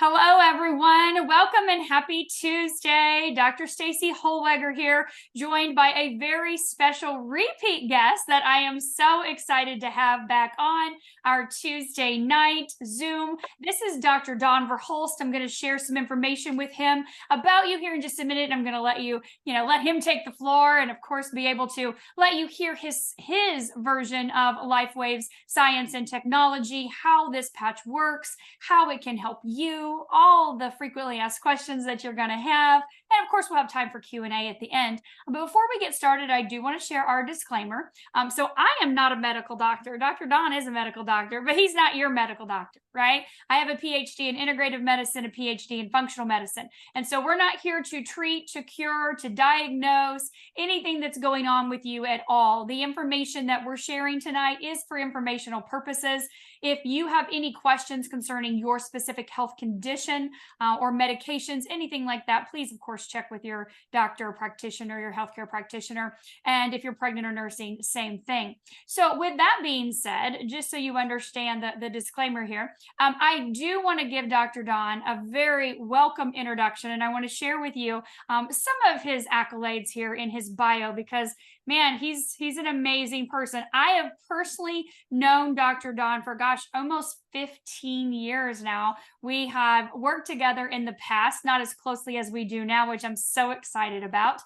Hello, everyone. Welcome and happy Tuesday. Dr. Stacy Holweger here, joined by a very special repeat guest that I am so excited to have back on our Tuesday night Zoom. This is Dr. Don Verhulst. I'm going to share some information with him about you here in just a minute. I'm going to let him take the floor and, of course, be able to let you hear his version of Lifewave's science and technology, how this patch works, how it can help you, all the frequently asked questions that you're going to have. And of course, we'll have time for Q&A at the end. But before we get started, I do want to share our disclaimer. So I am not a medical doctor. Dr. Don is a medical doctor, but he's not your medical doctor, right? I have a PhD in integrative medicine, a PhD in functional medicine. And so we're not here to treat, to cure, to diagnose anything that's going on with you at all. The information that we're sharing tonight is for informational purposes. If you have any questions concerning your specific health condition or medications, anything like that, please, of course, check with your doctor or practitioner, your healthcare practitioner. And if you're pregnant or nursing, same thing. So with that being said, just so you understand the disclaimer here, I do want to give Dr. Don a very welcome introduction. And I want to share with you some of his accolades here in his bio, because man, he's an amazing person. I have personally known Dr. Don for, almost 15 years now. We have worked together in the past, not as closely as we do now, which I'm so excited about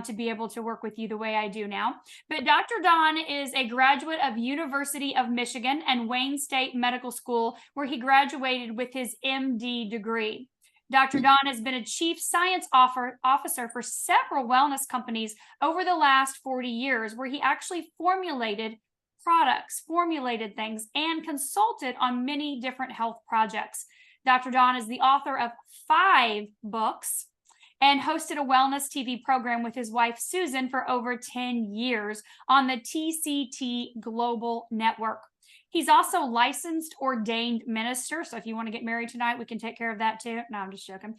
to be able to work with you the way I do now. But Dr. Don is a graduate of University of Michigan and Wayne State Medical School, where he graduated with his MD degree. Dr. Don has been a chief science officer for several wellness companies over the last 40 years, where he actually formulated products, formulated things, and consulted on many different health projects. Dr. Don is the author of 5 books and hosted a wellness TV program with his wife, Susan, for over 10 years on the TCT Global Network. He's also licensed ordained minister. So if you want to get married tonight, we can take care of that too. No, I'm just joking.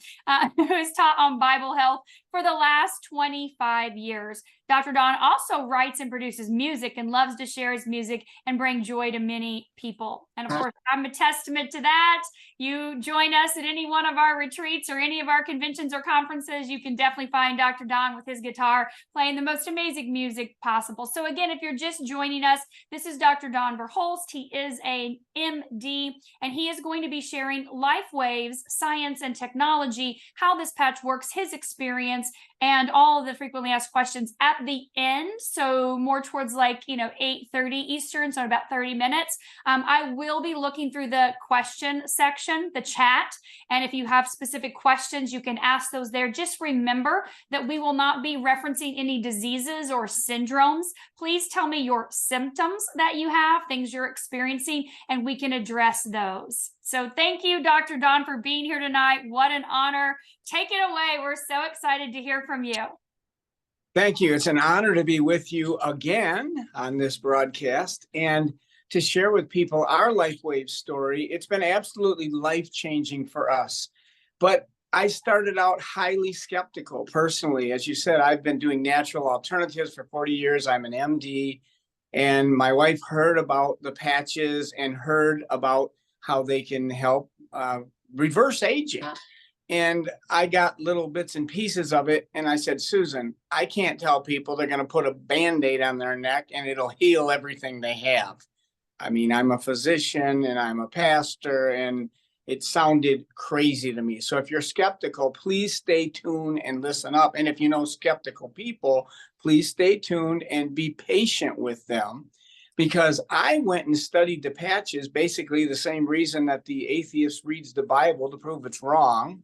Who's taught on Bible health for the last 25 years. Dr. Don also writes and produces music and loves to share his music and bring joy to many people. And of course, I'm a testament to that. You join us at any one of our retreats or any of our conventions or conferences, you can definitely find Dr. Don with his guitar playing the most amazing music possible. So again, if you're just joining us, this is Dr. Don Verhulst. He is an MD, and he is going to be sharing Lifewave's science and technology, how this patch works, his experience, and all of the frequently asked questions at the end. So more towards 8:30 Eastern, so in about 30 minutes. I will be looking through the question section, the chat. And if you have specific questions, you can ask those there. Just remember that we will not be referencing any diseases or syndromes. Please tell me your symptoms that you have, things you're experiencing, and we can address those. So thank you, Dr. Don, for being here tonight. What an honor. Take it away. We're so excited to hear from you. Thank you. It's an honor to be with you again on this broadcast and to share with people our Lifewave story. It's been absolutely life-changing for us. But I started out highly skeptical personally. As you said, I've been doing natural alternatives for 40 years. I'm an MD, and my wife heard about the patches and heard about how they can help reverse aging. And I got little bits and pieces of it. And I said, Susan, I can't tell people they're going to put a Band-Aid on their neck and it'll heal everything they have. I mean, I'm a physician and I'm a pastor, and it sounded crazy to me. So if you're skeptical, please stay tuned and listen up. And if you know skeptical people, please stay tuned and be patient with them. Because I went and studied the patches, basically the same reason that the atheist reads the Bible to prove it's wrong.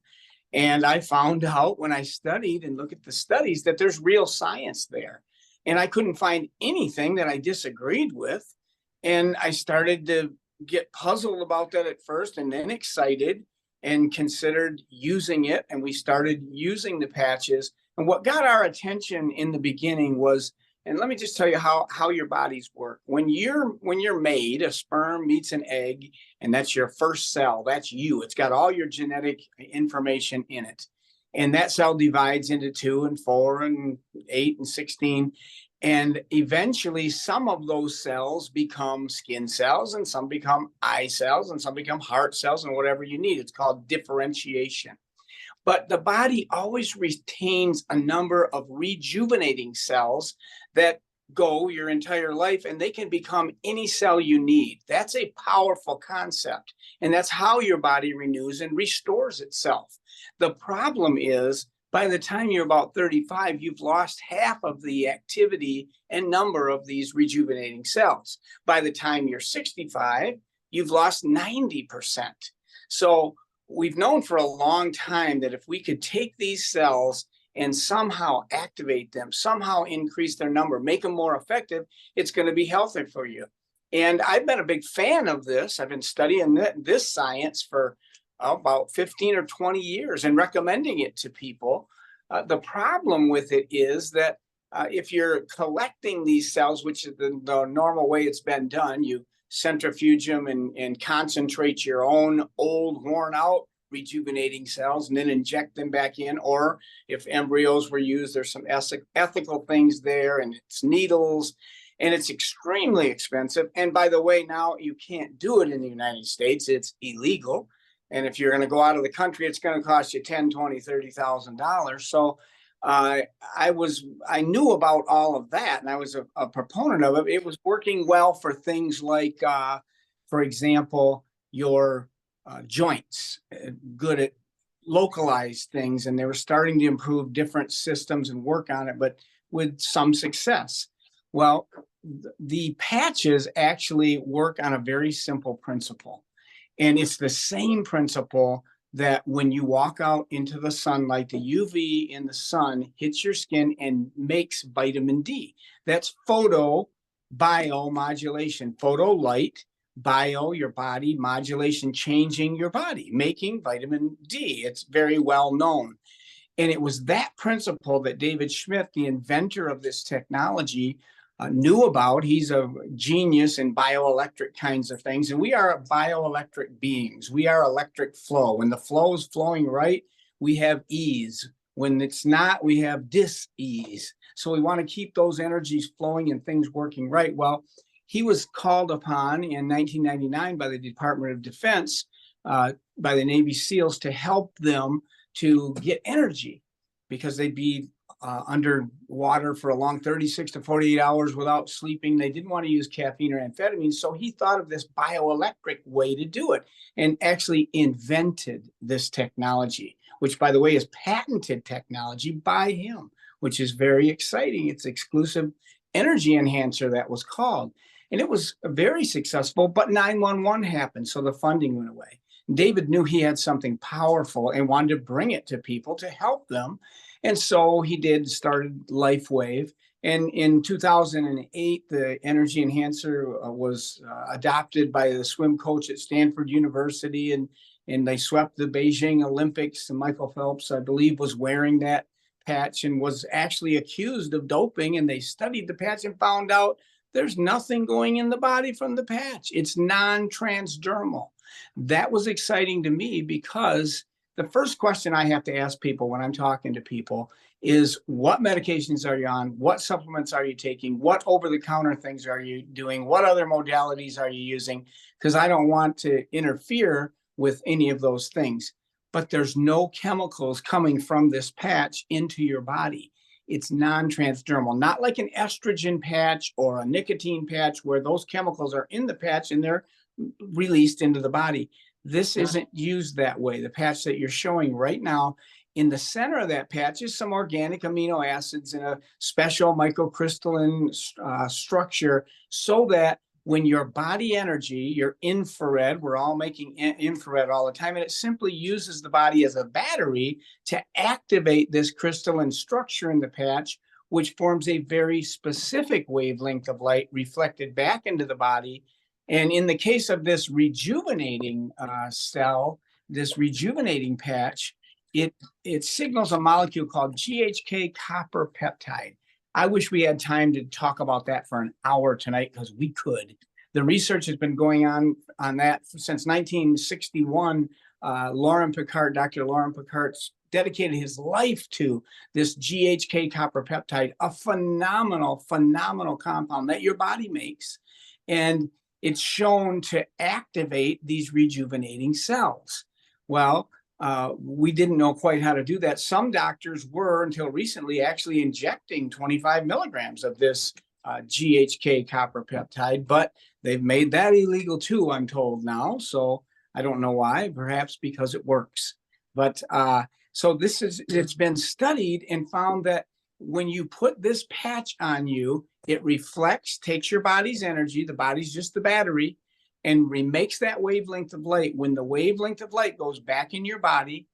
And I found out when I studied and looked at the studies that there's real science there. And I couldn't find anything that I disagreed with. And I started to get puzzled about that at first, and then excited and considered using it. And we started using the patches. And what got our attention in the beginning was, and let me just tell you how your bodies work. When you're made, a sperm meets an egg, and that's your first cell. That's you. It's got all your genetic information in it. And that cell divides into 2 and 4 and 8 and 16. And eventually, some of those cells become skin cells, and some become eye cells, and some become heart cells, and whatever you need. It's called differentiation. But the body always retains a number of rejuvenating cells that go your entire life, and they can become any cell you need. That's a powerful concept. And that's how your body renews and restores itself. The problem is, by the time you're about 35, you've lost half of the activity and number of these rejuvenating cells. By the time you're 65, you've lost 90%. So we've known for a long time that if we could take these cells and somehow activate them, somehow increase their number, make them more effective, it's going to be healthy for you. And I've been a big fan of this. I've been studying this science for about 15 or 20 years and recommending it to people. The problem with it is that if you're collecting these cells, which is the normal way it's been done, you centrifuge them and concentrate your own old, worn out, rejuvenating cells and then inject them back in. Or if embryos were used, there's some ethical things there, and it's needles, and it's extremely expensive. And by the way, now you can't do it in the United States. It's illegal. And if you're going to go out of the country, it's going to cost you $10,000, $20,000, $30,000. So I knew about all of that, and I was a proponent of it. It was working well for things like, for example, your joints, good at localized things, and they were starting to improve different systems and work on it, but with some success. Well, the patches actually work on a very simple principle. And it's the same principle that when you walk out into the sunlight, the UV in the sun hits your skin and makes vitamin D. That's photobiomodulation. Photo light, bio your body, modulation changing your body, making vitamin D. It's very well known. And it was that principle that David Schmidt, the inventor of this technology, knew about. He's a genius in bioelectric kinds of things. And we are bioelectric beings. We are electric flow. When the flow is flowing right, we have ease. When it's not, we have dis-ease. So we want to keep those energies flowing and things working right. Well, he was called upon in 1999 by the Department of Defense, by the Navy SEALs, to help them to get energy, because they'd be underwater for a long 36 to 48 hours without sleeping. They didn't want to use caffeine or amphetamines. So he thought of this bioelectric way to do it and actually invented this technology, which, by the way, is patented technology by him, which is very exciting. It's exclusive energy enhancer, that was called. And it was very successful, but 9/11 happened, so the funding went away. David knew he had something powerful and wanted to bring it to people to help them. And so he started Lifewave. And in 2008, the energy enhancer was adopted by the swim coach at Stanford University, and they swept the Beijing Olympics. And Michael Phelps, I believe, was wearing that patch and was actually accused of doping. And they studied the patch and found out there's nothing going in the body from the patch. It's non-transdermal. That was exciting to me, because the first question I have to ask people when I'm talking to people is, what medications are you on? What supplements are you taking? What over-the-counter things are you doing? What other modalities are you using? Because I don't want to interfere with any of those things. But there's no chemicals coming from this patch into your body. It's non-transdermal, not like an estrogen patch or a nicotine patch where those chemicals are in the patch and they're released into the body. This isn't used that way. The patch that you're showing right now, in the center of that patch is some organic amino acids in a special microcrystalline structure, so that when your body energy, your infrared, we're all making infrared all the time, and it simply uses the body as a battery to activate this crystalline structure in the patch, which forms a very specific wavelength of light reflected back into the body. And in the case of this rejuvenating cell, this rejuvenating patch, it signals a molecule called GHK copper peptide. I wish we had time to talk about that for an hour tonight, because we could. The research has been going on that since 1961. Dr. Lauren Picard's dedicated his life to this GHK copper peptide, a phenomenal compound that your body makes. And it's shown to activate these rejuvenating cells. Well, we didn't know quite how to do that. Some doctors were, until recently, actually injecting 25 milligrams of this GHK copper peptide, but they've made that illegal too, I'm told now. So I don't know why, perhaps because it works. But so it's been studied and found that when you put this patch on you, it reflects, takes your body's energy, the body's just the battery, and remakes that wavelength of light. When the wavelength of light goes back in your body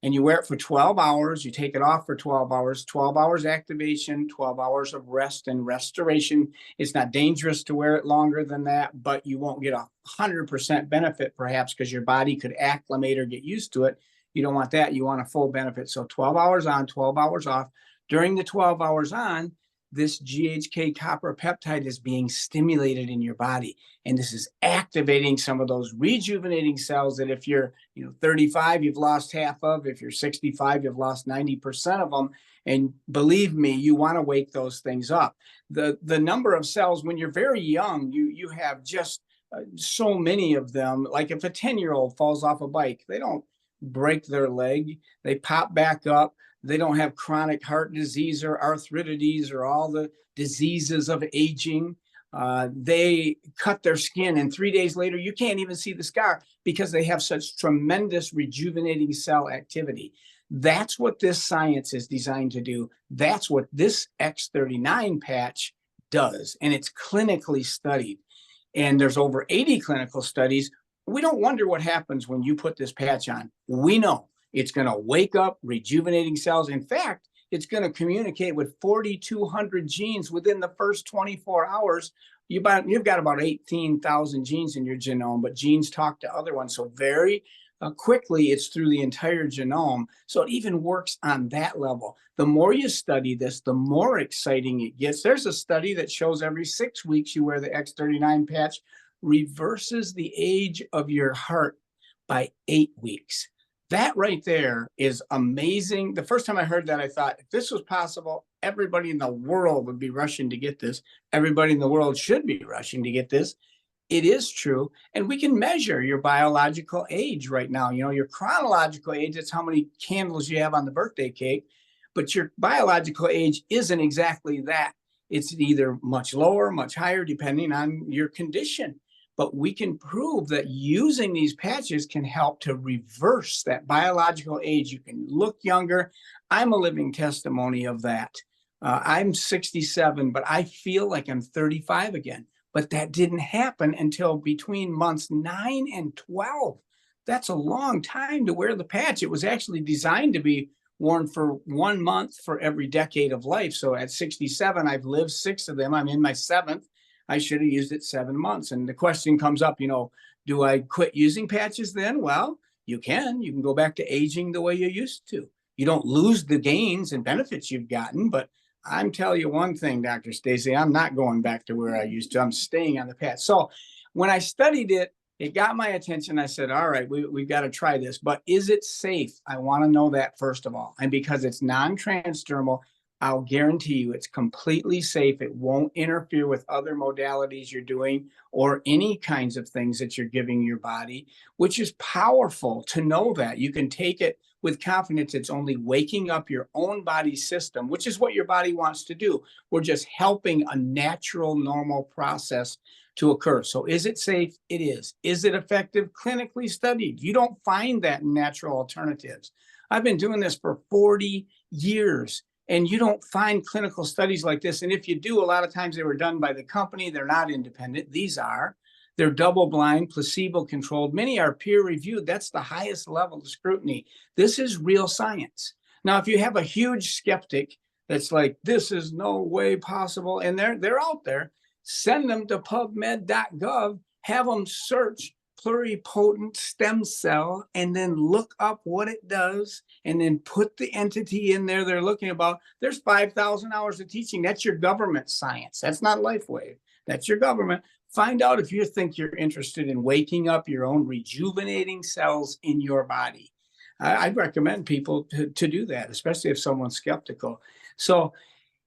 and you wear it for 12 hours, you take it off for 12 hours, 12 hours activation, 12 hours of rest and restoration. It's not dangerous to wear it longer than that, but you won't get 100% benefit perhaps because your body could acclimate or get used to it. You don't want that. You want a full benefit. So 12 hours on, 12 hours off. During the 12 hours on, this GHK copper peptide is being stimulated in your body. And this is activating some of those rejuvenating cells that if you're 35, you've lost half of. If you're 65, you've lost 90% of them. And believe me, you want to wake those things up. The number of cells, when you're very young, you have just so many of them. Like if a 10-year-old falls off a bike, they don't break their leg, they pop back up. They don't have chronic heart disease or arthritis or all the diseases of aging. They cut their skin and 3 days later, you can't even see the scar because they have such tremendous rejuvenating cell activity. That's what this science is designed to do. That's what this X39 patch does. And it's clinically studied. And there's over 80 clinical studies. We don't wonder what happens when you put this patch on. We know. It's going to wake up rejuvenating cells. In fact, it's going to communicate with 4,200 genes within the first 24 hours. You've got about 18,000 genes in your genome, but genes talk to other ones. So very quickly, it's through the entire genome. So it even works on that level. The more you study this, the more exciting it gets. There's a study that shows every 6 weeks you wear the X39 patch reverses the age of your heart by 8 weeks. That right there is amazing. The first time I heard that, I thought, if this was possible, everybody in the world would be rushing to get this. Everybody in the world should be rushing to get this. It is true. And we can measure your biological age right now. Your chronological age, that's how many candles you have on the birthday cake. But your biological age isn't exactly that. It's either much lower, much higher, depending on your condition. But we can prove that using these patches can help to reverse that biological age. You can look younger. I'm a living testimony of that. I'm 67, but I feel like I'm 35 again. But that didn't happen until between months 9 and 12. That's a long time to wear the patch. It was actually designed to be worn for 1 month for every decade of life. So at 67, I've lived 6 of them. I'm in my 7th. I should have used it 7 months. And the question comes up, do I quit using patches then? Well, you can go back to aging the way you used to. You don't lose the gains and benefits you've gotten, but I'm telling you one thing, Dr. Stacy, I'm not going back to where I used to. I'm staying on the patch. So when I studied it, it got my attention. I said, all right, we've got to try this, but is it safe? I want to know that first of all. And because it's non-transdermal, I'll guarantee you it's completely safe. It won't interfere with other modalities you're doing or any kinds of things that you're giving your body, which is powerful to know that. You can take it with confidence. It's only waking up your own body system, which is what your body wants to do. We're just helping a natural, normal process to occur. So is it safe? It is. Is it effective? Clinically studied. You don't find that in natural alternatives. I've been doing this for 40 years. And you don't find clinical studies like this. And if you do, a lot of times they were done by the company. They're not independent. They're double-blind, placebo-controlled. Many are peer-reviewed. That's the highest level of scrutiny. This is real science. Now, if you have a huge skeptic that's like, this is no way possible, and they're out there, send them to pubmed.gov, have them search pluripotent stem cell, and then look up what it does, and then put the entity in there they're looking about. There's 5,000 hours of teaching. That's your government science. That's not Lifewave. That's your government. Find out if you think you're interested in waking up your own rejuvenating cells in your body. I'd recommend people to do that, especially if someone's skeptical. So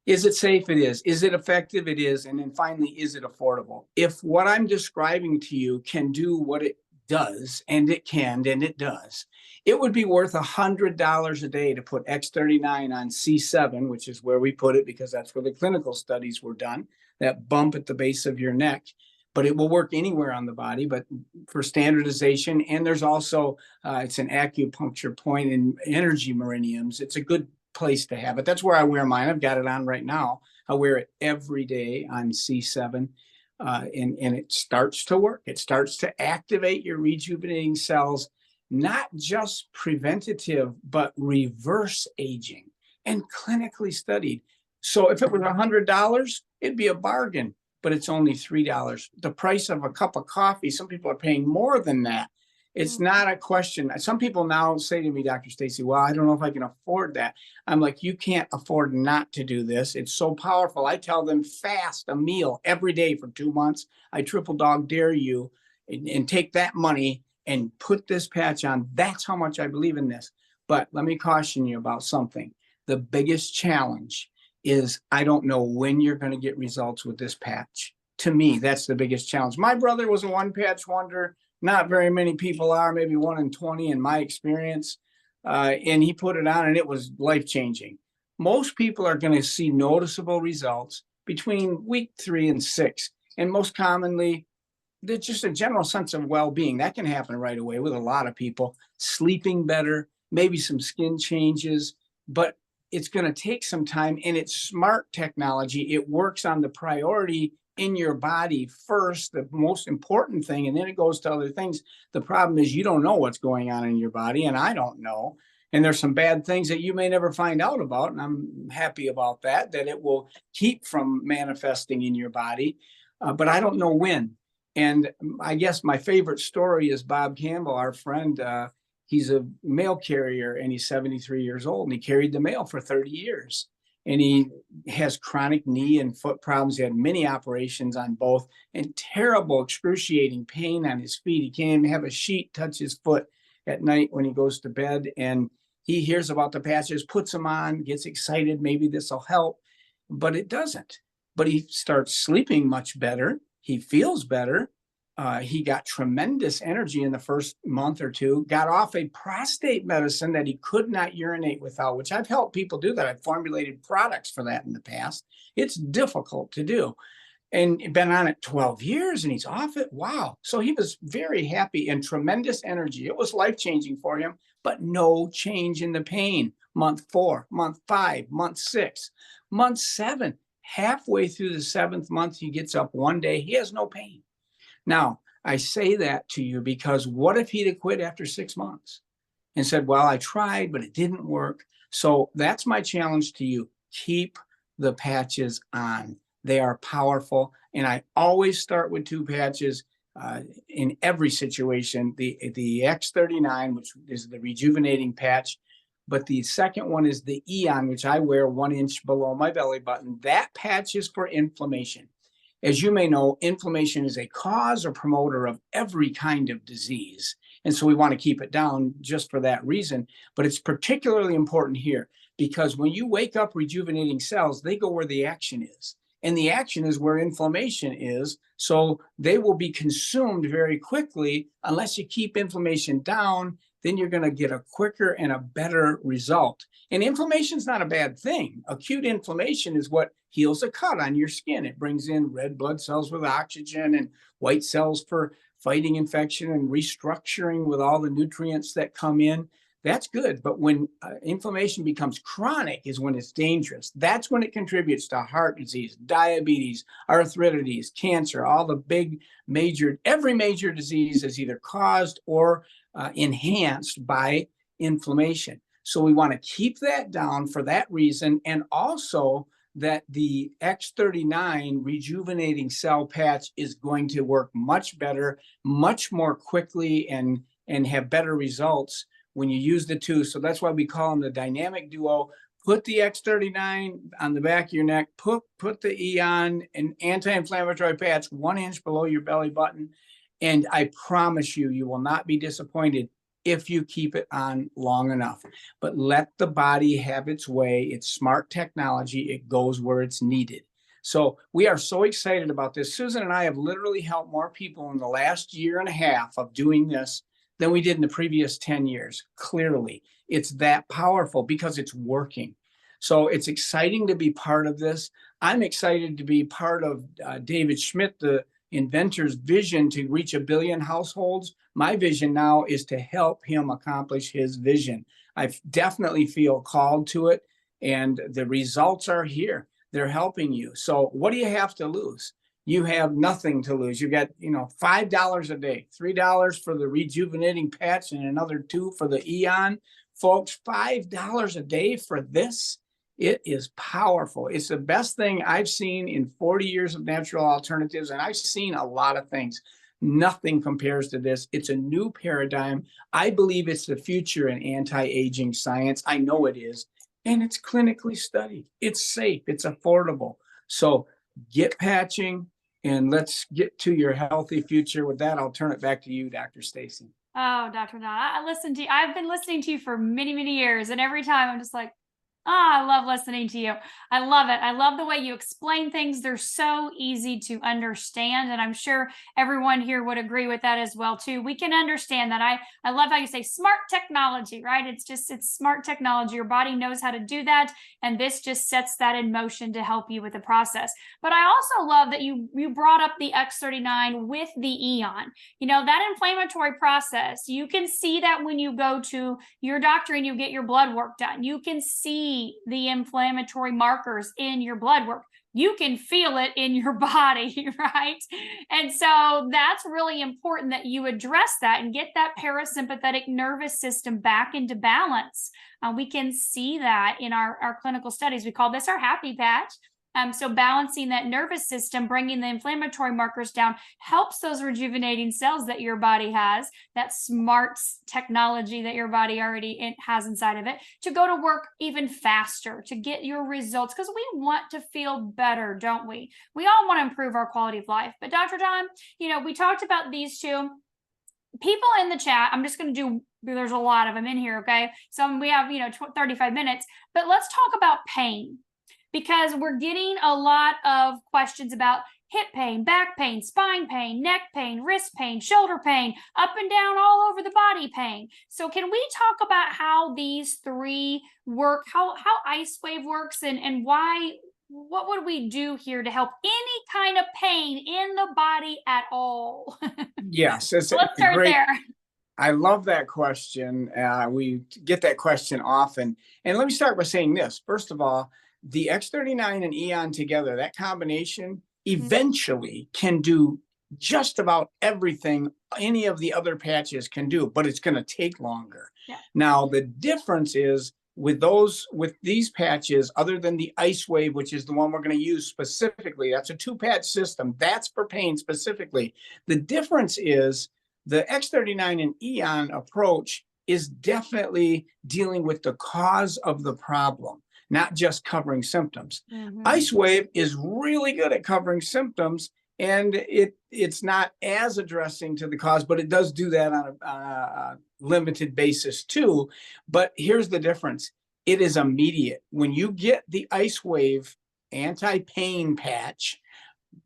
is it safe? It is. Is it effective? It is. And then finally, is it affordable? If what I'm describing to you can do what it does, and it can, and it does, it would be worth $100 a day to put X39 on C7, which is where we put it because that's where the clinical studies were done, that bump at the base of your neck. But it will work anywhere on the body, but for standardization. And there's also, it's an acupuncture point in energy meridians. It's a good place to have it. That's where I wear mine. I've got it on right now. I wear it every day on C7, and it starts to work. It starts to activate your rejuvenating cells, not just preventative, but reverse aging and clinically studied. So if it was $100, it'd be a bargain, but it's only $3. The price of a cup of coffee, some people are paying more than that. It's not a question. Some people now say to me, Dr. Stacy, well, I don't know if I can afford that. I'm like, you can't afford not to do this. It's so powerful. I tell them fast a meal every day for 2 months. I triple dog dare you and take that money and put this patch on. That's how much I believe in this. But let me caution you about something. The biggest challenge is I don't know when you're going to get results with this patch. To me, that's the biggest challenge. My brother was a one patch wonder. Not very many people are, maybe 1 in 20 in my experience. And he put it on and it was life-changing. Most people are going to see noticeable results between week 3 and 6. And most commonly, there's just a general sense of well-being. That can happen right away with a lot of people. Sleeping better, maybe some skin changes, but it's going to take some time, and it's smart technology. It works on the priority in your body first, the most important thing, and then it goes to other things. The problem is you don't know what's going on in your body, and I don't know. And there's some bad things that you may never find out about, and I'm happy about that it will keep from manifesting in your body, but I don't know when. And I guess my favorite story is Bob Campbell, our friend. He's a mail carrier, and he's 73 years old, and he carried the mail for 30 years. And he has chronic knee and foot problems. He had many operations on both and terrible, excruciating pain on his feet. He can't even have a sheet touch his foot at night when he goes to bed. And he hears about the patches, puts them on, gets excited. Maybe this will help, but it doesn't. But he starts sleeping much better. He feels better. He got tremendous energy in the first month or two, got off a prostate medicine that he could not urinate without, which I've helped people do that. I've formulated products for that in the past. It's difficult to do. And been on it 12 years and he's off it. Wow. So he was very happy and tremendous energy. It was life-changing for him, but no change in the pain. Month 4, month 5, month 6, month 7, halfway through the 7th month, he gets up one day, he has no pain. Now, I say that to you because what if he'd have quit after 6 months and said, well, I tried, but it didn't work. So that's my challenge to you. Keep the patches on. They are powerful. And I always start with 2 patches in every situation. The X39, which is the rejuvenating patch, but the second one is the Eon, which I wear 1 inch below my belly button. That patch is for inflammation. As you may know, inflammation is a cause or promoter of every kind of disease. And so we want to keep it down just for that reason. But it's particularly important here because when you wake up rejuvenating cells, they go where the action is. And the action is where inflammation is. So they will be consumed very quickly. Unless you keep inflammation down, then you're going to get a quicker and a better result. And inflammation is not a bad thing. Acute inflammation is what heals a cut on your skin. It brings in red blood cells with oxygen and white cells for fighting infection and restructuring with all the nutrients that come in. That's good. But when inflammation becomes chronic is when it's dangerous. That's when it contributes to heart disease, diabetes, arthritis, cancer, all the big every major disease is either caused or enhanced by inflammation. So we want to keep that down for that reason. And also that the X39 rejuvenating cell patch is going to work much better, much more quickly and have better results when you use the 2. So that's why we call them the dynamic duo. Put the X39 on the back of your neck, put the Eon, an anti-inflammatory patch 1 inch below your belly button. And I promise you, you will not be disappointed. if you keep it on long enough. But let the body have its way. It's smart technology. It goes where it's needed. So we are so excited about this. Susan and I have literally helped more people in the last year and a half of doing this than we did in the previous 10 years. Clearly, it's that powerful because it's working. So it's exciting to be part of this. I'm excited to be part of David Schmidt, the inventor's vision to reach 1 billion households. My vision now is to help him accomplish his vision. I definitely feel called to it, and the results are here. They're helping you. So what do you have to lose? You have nothing to lose. You got, $5 a day, $3 for the rejuvenating patch and another $2 for the Eon. Folks, $5 a day for this. It is powerful. It's the best thing I've seen in 40 years of natural alternatives, and I've seen a lot of things. Nothing compares to this. It's a new paradigm. I believe it's the future in anti-aging science. I know it is. And it's clinically studied. It's safe. It's affordable. So get patching and let's get to your healthy future. With that, I'll turn it back to you, Dr. Stacy. Oh, Dr. Don, I listened to you. I've been listening to you for many, many years. And every time I'm just like, I love listening to you. I love it. I love the way you explain things. They're so easy to understand. And I'm sure everyone here would agree with that as well, too. We can understand that. I love how you say smart technology, right? It's smart technology. Your body knows how to do that. And this just sets that in motion to help you with the process. But I also love that you brought up the X39 with the Eon. That inflammatory process, you can see that when you go to your doctor and you get your blood work done. You can see the inflammatory markers in your blood work. You can feel it in your body, right? And so that's really important that you address that and get that parasympathetic nervous system back into balance. We can see that in our clinical studies. We call this our happy patch. So balancing that nervous system, bringing the inflammatory markers down, helps those rejuvenating cells that your body has, that smart technology that your body already has inside of it, to go to work even faster, to get your results, because we want to feel better, don't we? We all want to improve our quality of life. But Dr. Don, we talked about these two. People in the chat, I'm just going to do, there's a lot of them in here, okay? So we have, 35 minutes, but let's talk about pain. Because we're getting a lot of questions about hip pain, back pain, spine pain, neck pain, wrist pain, shoulder pain, up and down all over the body pain. So can we talk about how these three work, how Icewave works, and what would we do here to help any kind of pain in the body at all? Yes, let's start there. I love that question. We get that question often. And let me start by saying this. First of all, the X39 and Eon together, that combination eventually can do just about everything any of the other patches can do, but it's going to take longer. Yeah. Now, the difference is with these patches, other than the Icewave, which is the one we're going to use specifically, that's a 2-patch system. That's for pain specifically. The difference is the X39 and Eon approach is definitely dealing with the cause of the problem, not just covering symptoms. Icewave is really good at covering symptoms, and it's not as addressing to the cause, but it does do that on a limited basis too. But here's the difference. It is immediate. When you get the Icewave anti-pain patch,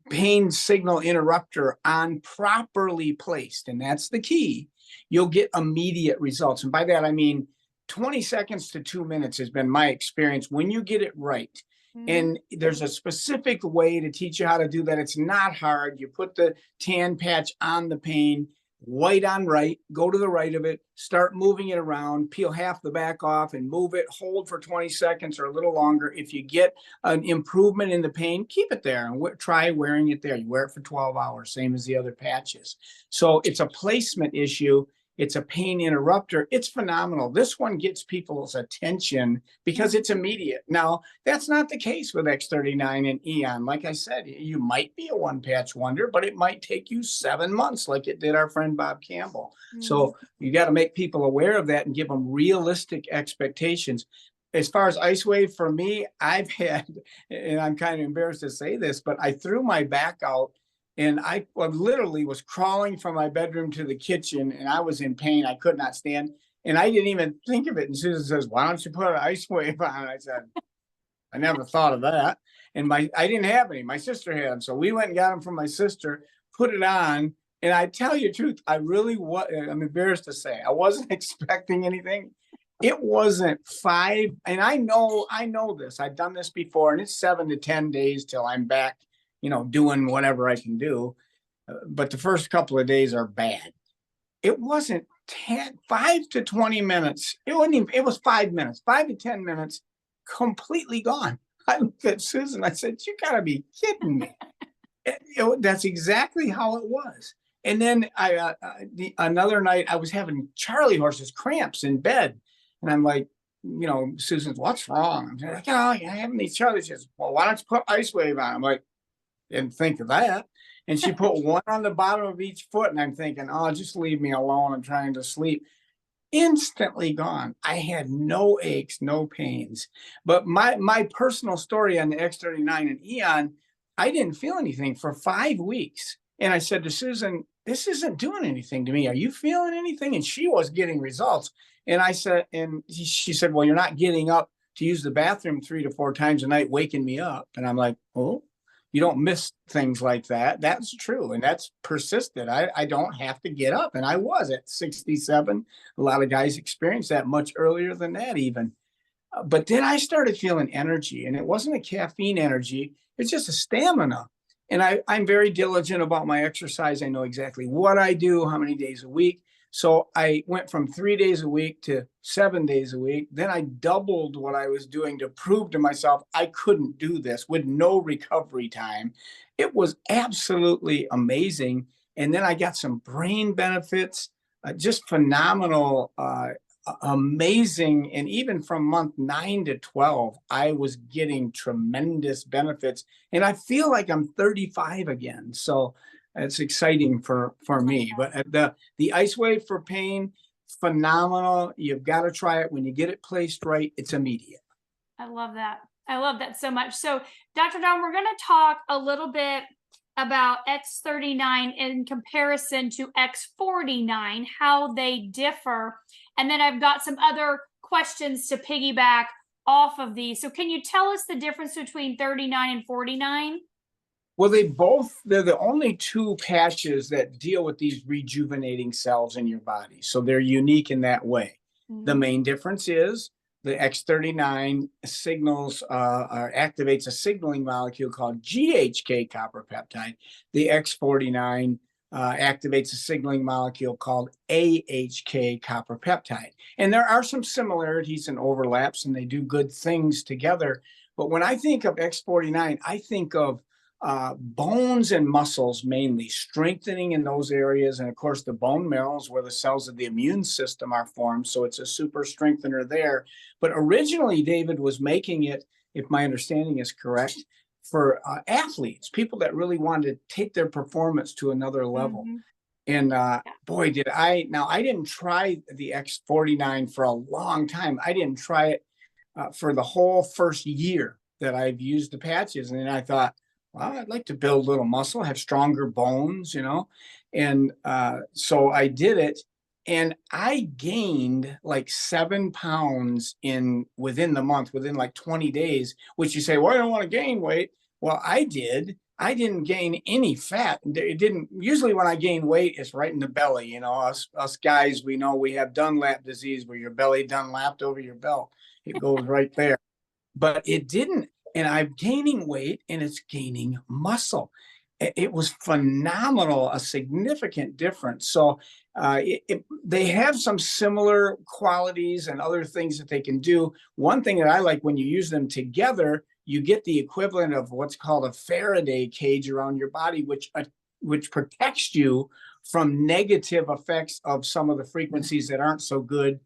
pain signal interrupter on properly placed, and that's the key, you'll get immediate results. And by that, I mean 20 seconds to 2 minutes has been my experience when you get it right. And there's a specific way to teach you how to do that. It's not hard. You put the tan patch on the pain, white on right, go to the right of it, start moving it around, peel half the back off and move it, hold for 20 seconds or a little longer. If you get an improvement in the pain, keep it there and try wearing it there. You wear it for 12 hours, same as the other patches. So it's a placement issue. It's a pain interrupter. It's phenomenal. This one gets people's attention because it's immediate. Now, that's not the case with X39 and Eon. Like I said, you might be a one-patch wonder, but it might take you 7 months like it did our friend Bob Campbell. So you got to make people aware of that and give them realistic expectations. As far as Icewave, for me, I've had, and I'm kind of embarrassed to say this, but I threw my back out And I literally was crawling from my bedroom to the kitchen, and I was in pain. I could not stand. And I didn't even think of it. And Susan says, "Why don't you put an ice wave on?" I said, "I never thought of that." And I didn't have any. My sister had them. So we went and got them from my sister, put it on. And I tell you the truth, I really was, I'm embarrassed to say, I wasn't expecting anything. It wasn't five. And I know this. I've done this before, and it's 7 to 10 days till I'm back, doing whatever I can do. But the first couple of days are bad. It wasn't 5 to 20 minutes. It wasn't even, it was 5 minutes, 5 to 10 minutes, completely gone. I looked at Susan. I said, "You gotta be kidding me." That's exactly how it was. And then another night I was having Charlie horses cramps in bed, and I'm like, Susan's, "What's wrong?" I'm like, "Oh, yeah, I having these Charlie." She says, "Well, why don't you put ice wave on?" I'm like, "Didn't think of that." And she put one on the bottom of each foot, and I'm thinking, "Oh, just leave me alone. I'm trying to sleep." Instantly gone. I had no aches, no pains. But my personal story on the X39 and Eon, I didn't feel anything for 5 weeks. And I said to Susan, "This isn't doing anything to me. Are you feeling anything?" And she was getting results. And I said, and she said, "Well, you're not getting up to use the bathroom 3 to 4 times a night, waking me up." And I'm like, "Oh, you don't miss things like that." That's true. And that's persisted. I don't have to get up. And I was at 67. A lot of guys experience that much earlier than that, even. But then I started feeling energy, and it wasn't a caffeine energy, it's just a stamina. And I'm very diligent about my exercise. I know exactly what I do, how many days a week. So I went from 3 days a week to 7 days a week. Then I doubled what I was doing to prove to myself I couldn't do this with no recovery time. It was absolutely amazing. And then I got some brain benefits, just phenomenal, amazing. And even from month 9 to 12, I was getting tremendous benefits. And I feel like I'm 35 again. So it's exciting for me. But the ice wave for pain, phenomenal. You've got to try it. When you get it placed right, it's immediate. I love that. I love that so much. So, Dr. Don, we're going to talk a little bit about X39 in comparison to X49, how they differ. And then I've got some other questions to piggyback off of these. So can you tell us the difference between 39 and 49? Well, they're the only two patches that deal with these rejuvenating cells in your body. So they're unique in that way. Mm-hmm. The main difference is the X39 signals or activates a signaling molecule called GHK copper peptide. The X49 activates a signaling molecule called AHK copper peptide. And there are some similarities and overlaps, and they do good things together. But when I think of X49, I think of bones and muscles, mainly strengthening in those areas. And of course, the bone marrow is where the cells of the immune system are formed. So it's a super strengthener there. But originally, David was making it, if my understanding is correct, for athletes, people that really wanted to take their performance to another level. Mm-hmm. And boy, did I. Now, I didn't try the X49 for a long time. I didn't try it for the whole first year that I've used the patches. And then I thought, well, I'd like to build a little muscle, have stronger bones, And so I did it, and I gained like 7 pounds within the month, within like 20 days, which you say, well, I don't want to gain weight. Well, I did. I didn't gain any fat. It didn't. Usually when I gain weight, it's right in the belly. Us guys, we know we have Dunlap disease where your belly Dunlapped over your belt. It goes right there. But it didn't. And I'm gaining weight, and it's gaining muscle. It was phenomenal, a significant difference. So they have some similar qualities and other things that they can do. One thing that I like, when you use them together, you get the equivalent of what's called a Faraday cage around your body, which protects you from negative effects of some of the frequencies that aren't so good.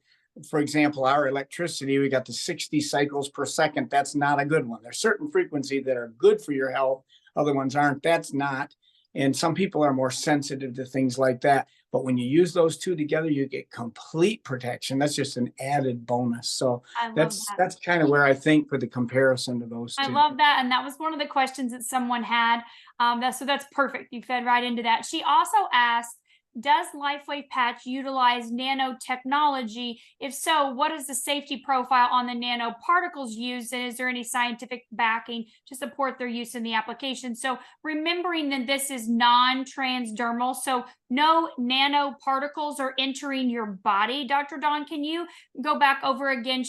For example, our electricity, we got the 60 cycles per second. That's not a good one. There's certain frequencies that are good for your health. Other ones aren't. That's not. And some people are more sensitive to things like that. But when you use those two together, you get complete protection. That's just an added bonus. So I love that's that. that's kind of where I think for the comparison to those I two. love that. And that was one of the questions that someone had. So that's perfect. You fed right into that. She also asked, does Lifewave patch utilize nanotechnology? If so, what is the safety profile on the nanoparticles used? And is there any scientific backing to support their use in the application? So remembering that this is non-transdermal, so no nanoparticles are entering your body. Dr. Dawn, can you go back over again?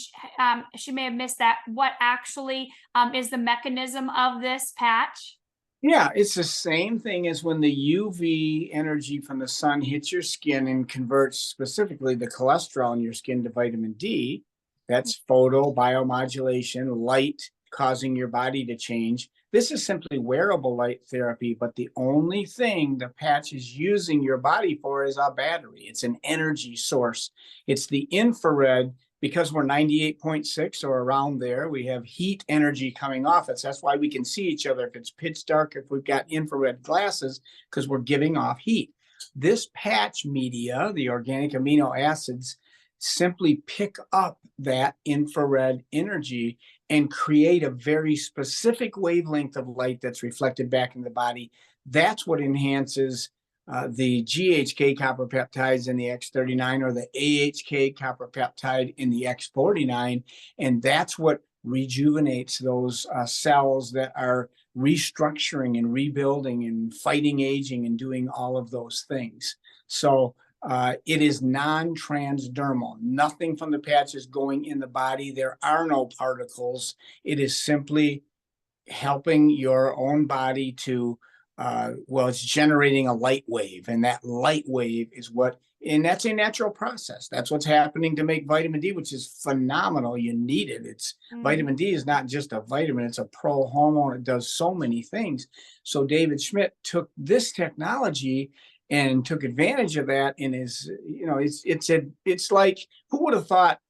She may have missed that. What actually is the mechanism of this patch? Yeah, it's the same thing as when the UV energy from the sun hits your skin and converts specifically the cholesterol in your skin to vitamin D. That's photobiomodulation, light causing your body to change. This is simply wearable light therapy, but the only thing the patch is using your body for is a battery. It's an energy source. It's the infrared, because we're 98.6 or around there, we have heat energy coming off us. That's why we can see each other if it's pitch dark, if we've got infrared glasses, because we're giving off heat. This patch media, the organic amino acids, simply pick up that infrared energy and create a very specific wavelength of light that's reflected back in the body. That's what enhances the GHK copper peptides in the X39 or the AHK copper peptide in the X49. And that's what rejuvenates those cells that are restructuring and rebuilding and fighting aging and doing all of those things. So it is non-transdermal. Nothing from the patch is going in the body. There are no particles. It is simply helping your own body to well, it's generating a light wave, and that light wave is what, and that's a natural process. That's what's happening to make vitamin D, which is phenomenal. You need it. It's vitamin D is not just a vitamin, it's a pro hormone. It does so many things. So David Schmidt took this technology and took advantage of that, and is, you know, it's like, who would have thought,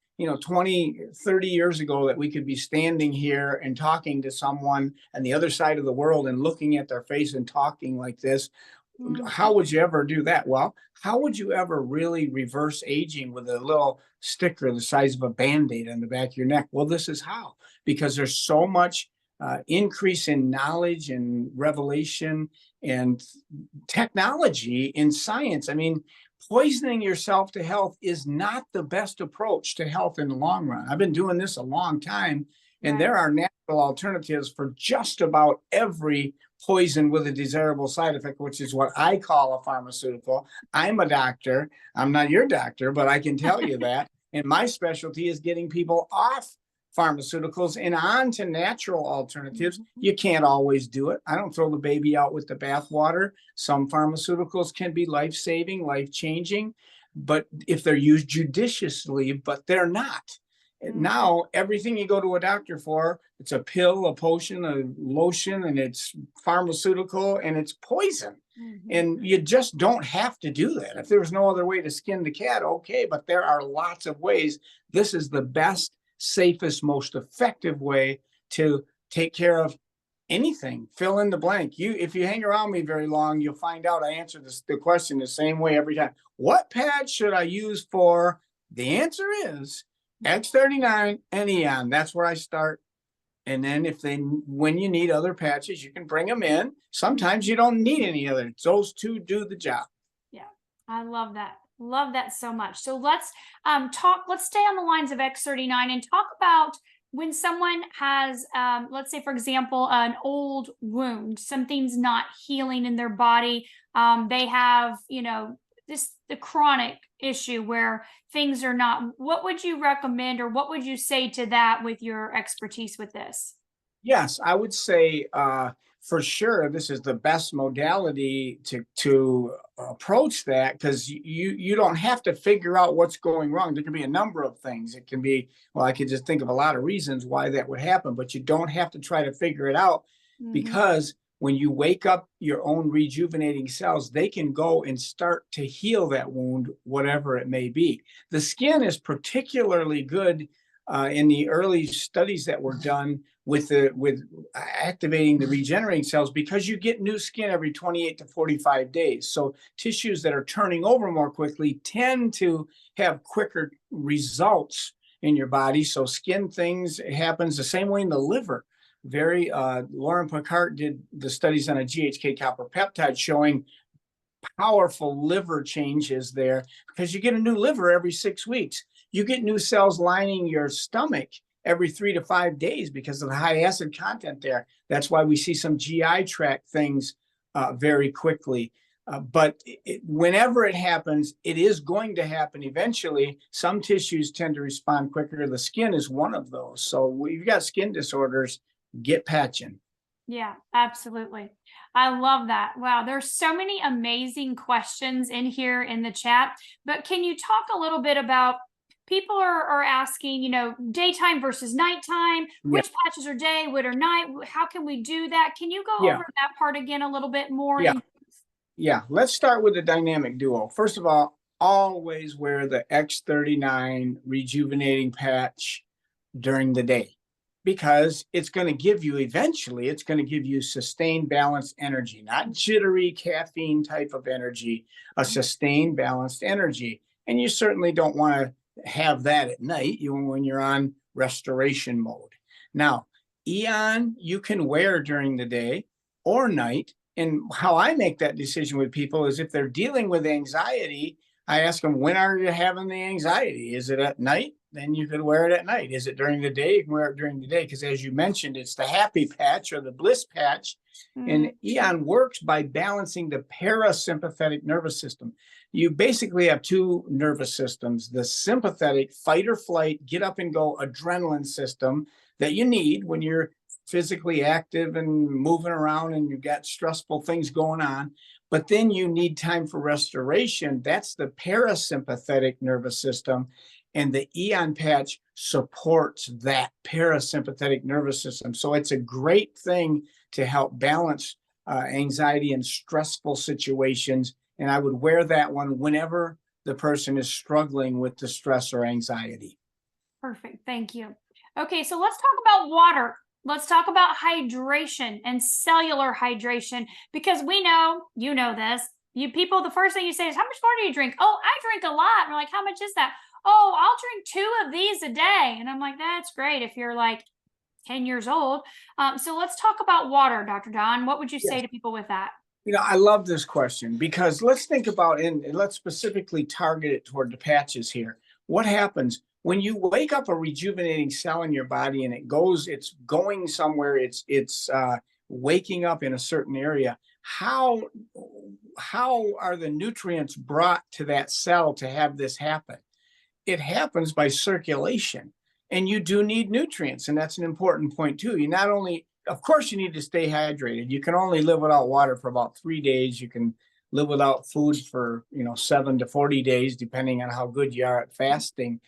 20, 30 years ago that we could be standing here and talking to someone on the other side of the world and looking at their face and talking like this. How would you ever do that? Well, how would you ever really reverse aging with a little sticker the size of a Band-Aid on the back of your neck? Well, this is how, because there's so much increase in knowledge and revelation and technology in science. I mean, poisoning yourself to health is not the best approach to health in the long run. I've been doing this a long time, and there are natural alternatives for just about every poison with a desirable side effect, which is what I call a pharmaceutical. I'm a doctor. I'm not your doctor, but I can tell you that. And my specialty is getting people off pharmaceuticals and on to natural alternatives. You can't always do it. I don't throw the baby out with the bathwater. Some pharmaceuticals can be life-saving, life-changing, but if they're used judiciously, but they're not. Now, everything you go to a doctor for, it's a pill, a potion, a lotion, and it's pharmaceutical, and it's poison. And you just don't have to do that. If there was no other way to skin the cat, okay, but there are lots of ways. This is the best, safest, most effective way to take care of anything. Fill in the blank. If you hang around me very long, you'll find out I answer the question the same way every time. What patch should I use for? The answer is X39 and Eon. That's where I start. And then when you need other patches, you can bring them in. Sometimes you don't need any other. Those two do the job. Yeah, I love that. Love that so much. So let's stay on the lines of X39 and talk about when someone has, let's say, for example, an old wound, something's not healing in their body. They have, the chronic issue where things are not. What would you recommend, or what would you say to that with your expertise with this? Yes, I would say for sure this is the best modality to approach that, because you don't have to figure out what's going wrong. There can be a number of things. It can be, well, I could just think of a lot of reasons why that would happen, but you don't have to try to figure it out, because when you wake up your own rejuvenating cells, they can go and start to heal that wound, whatever it may be. The skin is particularly good in the early studies that were done with activating the regenerating cells, because you get new skin every 28 to 45 days. So tissues that are turning over more quickly tend to have quicker results in your body. So skin things happens the same way in the liver. Lauren Picard did the studies on a GHK copper peptide showing powerful liver changes there, because you get a new liver every 6 weeks. You get new cells lining your stomach every 3 to 5 days because of the high acid content there. That's why we see some GI tract things very quickly. But whenever it happens, it is going to happen eventually. Some tissues tend to respond quicker. The skin is one of those. So if you've got skin disorders, get patching. Yeah, absolutely. I love that. Wow, there's so many amazing questions in here in the chat. But can you talk a little bit about, people are asking, daytime versus nighttime, which patches are day, what are night? How can we do that? Can you go over that part again a little bit more? Yeah, let's start with the dynamic duo. First of all, always wear the X39 rejuvenating patch during the day, because it's going to give you, eventually, it's going to give you sustained balanced energy, not jittery caffeine type of energy, a sustained balanced energy. And you certainly don't want to have that at night, when you're on restoration mode. Now, Eon, you can wear during the day or night. And how I make that decision with people is, if they're dealing with anxiety, I ask them, when are you having the anxiety? Is it at night? Then you could wear it at night. Is it during the day? You can wear it during the day, because as you mentioned, it's the happy patch or the bliss patch. And Eon works by balancing the parasympathetic nervous system. You basically have two nervous systems: the sympathetic fight or flight, get up and go adrenaline system that you need when you're physically active and moving around and you've got stressful things going on. But then you need time for restoration. That's the parasympathetic nervous system. And the Eon patch supports that parasympathetic nervous system. So it's a great thing to help balance anxiety in stressful situations. And I would wear that one whenever the person is struggling with the stress or anxiety. Perfect. Thank you. Okay, so let's talk about water. Let's talk about hydration and cellular hydration, because we know, this, you people, the first thing you say is, how much water do you drink? Oh, I drink a lot. And we're like, how much is that? Oh, I'll drink 2 of these a day. And I'm like, that's great if you're like 10 years old. So let's talk about water, Dr. Don. What would you say to people with that? I love this question, because let's think about, and let's specifically target it toward the patches here. What happens when you wake up a rejuvenating cell in your body and it's going somewhere, it's waking up in a certain area? How are the nutrients brought to that cell to have this happen? It happens by circulation, and you do need nutrients. And that's an important point too. You not only, of course, you need to stay hydrated. You can only live without water for about 3 days. You can live without food for 7 to 40 days, depending on how good you are at fasting.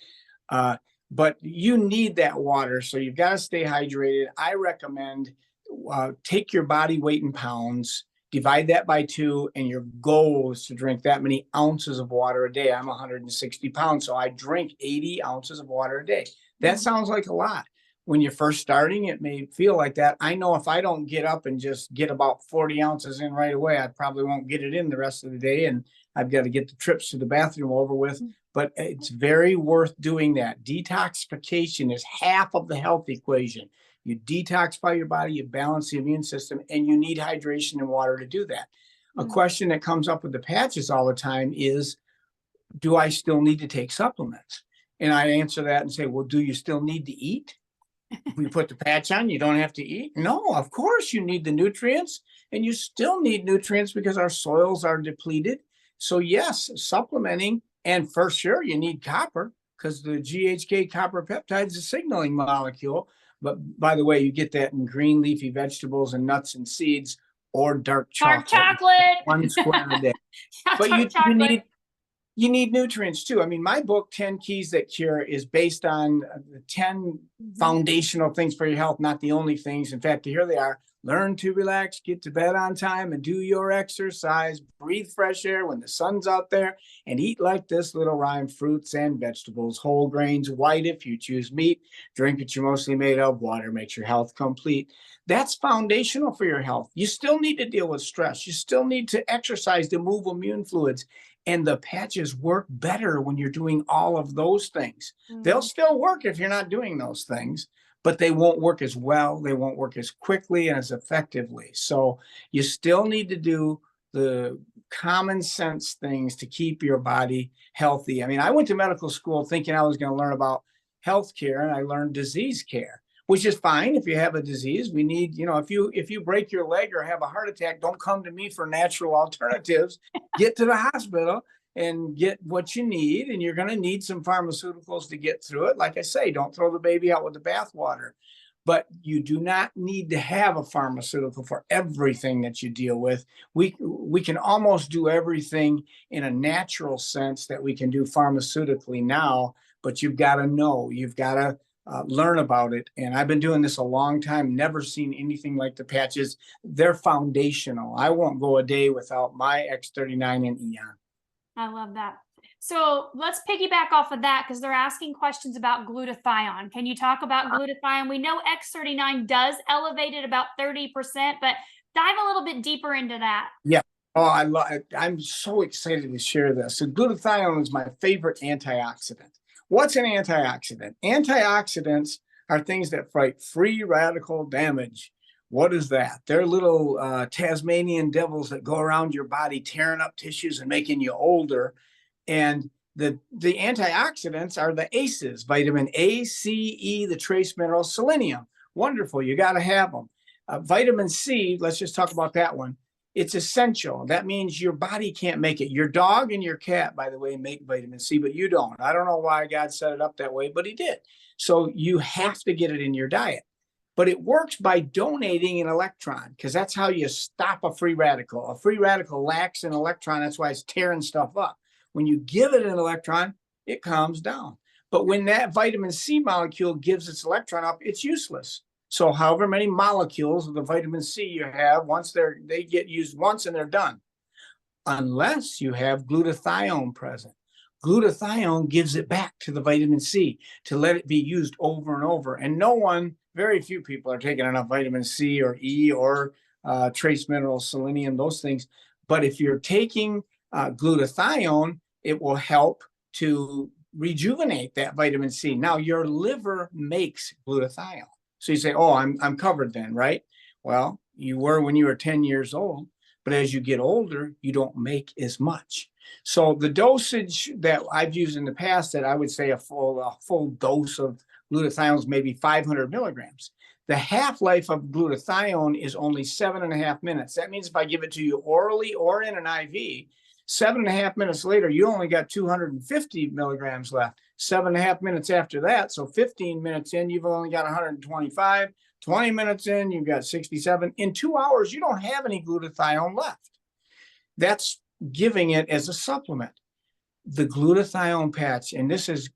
But you need that water, so you've got to stay hydrated. I recommend take your body weight in pounds, divide that by 2, and your goal is to drink that many ounces of water a day. I'm 160 pounds, so I drink 80 ounces of water a day. That sounds like a lot. When you're first starting, it may feel like that. I know if I don't get up and just get about 40 ounces in right away, I probably won't get it in the rest of the day, and I've got to get the trips to the bathroom over with. But it's very worth doing that. Detoxification is half of the health equation. You detoxify your body, you balance the immune system, and you need hydration and water to do that. A question that comes up with the patches all the time is, do I still need to take supplements? And I answer that and say, well, do you still need to eat? When you put the patch on, you don't have to eat? No, of course you need the nutrients, and you still need nutrients because our soils are depleted. So yes, supplementing, and for sure you need copper, because the GHK copper peptide is a signaling molecule. But by the way, you get that in green leafy vegetables and nuts and seeds, or dark chocolate. 1 square a day. Yeah, But you need nutrients too. I mean, my book, 10 Keys That Cure, is based on the 10 foundational things for your health, not the only things. In fact, here they are. Learn to relax, get to bed on time, and do your exercise. Breathe fresh air when the sun's out there, and eat like this little rhyme: fruits and vegetables, whole grains, white if you choose meat. Drink what you're mostly made of. Water makes your health complete. That's foundational for your health. You still need to deal with stress. You still need to exercise to move immune fluids. And the patches work better when you're doing all of those things. They'll still work if you're not doing those things, but they won't work as well. They won't work as quickly and as effectively. So you still need to do the common sense things to keep your body healthy. I mean, I went to medical school thinking I was going to learn about healthcare, and I learned disease care, which is fine. If you have a disease, we need, if you break your leg or have a heart attack, don't come to me for natural alternatives. Get to the hospital and get what you need. And you're going to need some pharmaceuticals to get through it. Like I say, don't throw the baby out with the bathwater. But you do not need to have a pharmaceutical for everything that you deal with. We can almost do everything in a natural sense that we can do pharmaceutically now, but you've got to know, you've got to learn about it. And I've been doing this a long time, never seen anything like the patches. They're foundational. I won't go a day without my X39 and Eon. I love that. So let's piggyback off of that, because they're asking questions about glutathione. Can you talk about glutathione? We know X39 does elevate it about 30%, but dive a little bit deeper into that. Yeah. Oh, I love it. I'm so excited to share this. So glutathione is my favorite antioxidant. What's an antioxidant? Antioxidants are things that fight free radical damage. What is that? They're little Tasmanian devils that go around your body, tearing up tissues and making you older. And the antioxidants are the ACEs: vitamin A, C, E, the trace mineral selenium. Wonderful. You got to have them. Vitamin C, let's just talk about that one. It's essential. That means your body can't make it. Your dog and your cat, by the way, make vitamin C, but you don't. I don't know why God set it up that way, but he did. So you have to get it in your diet. But it works by donating an electron, because that's how you stop a free radical. A free radical lacks an electron. That's why it's tearing stuff up. When you give it an electron, it calms down. But when that vitamin C molecule gives its electron up, it's useless. So however many molecules of the vitamin C you have, once they get used once and they're done, unless you have glutathione present. Glutathione gives it back to the vitamin C to let it be used over and over. And very few people are taking enough vitamin C or E or trace minerals, selenium, those things. But if you're taking glutathione, it will help to rejuvenate that vitamin C. Now, your liver makes glutathione. So you say, oh, I'm covered then, right? Well, you were when you were 10 years old, but as you get older, you don't make as much. So the dosage that I've used in the past, that I would say a full dose of glutathione is maybe 500 milligrams. The half-life of glutathione is only 7.5 minutes. That means if I give it to you orally or in an IV, 7.5 minutes later, you only got 250 milligrams left. 7.5 minutes after that, so 15 minutes in, you've only got 125. 20 minutes in, you've got 67. In 2 hours, you don't have any glutathione left. That's giving it as a supplement. The glutathione patch, and this is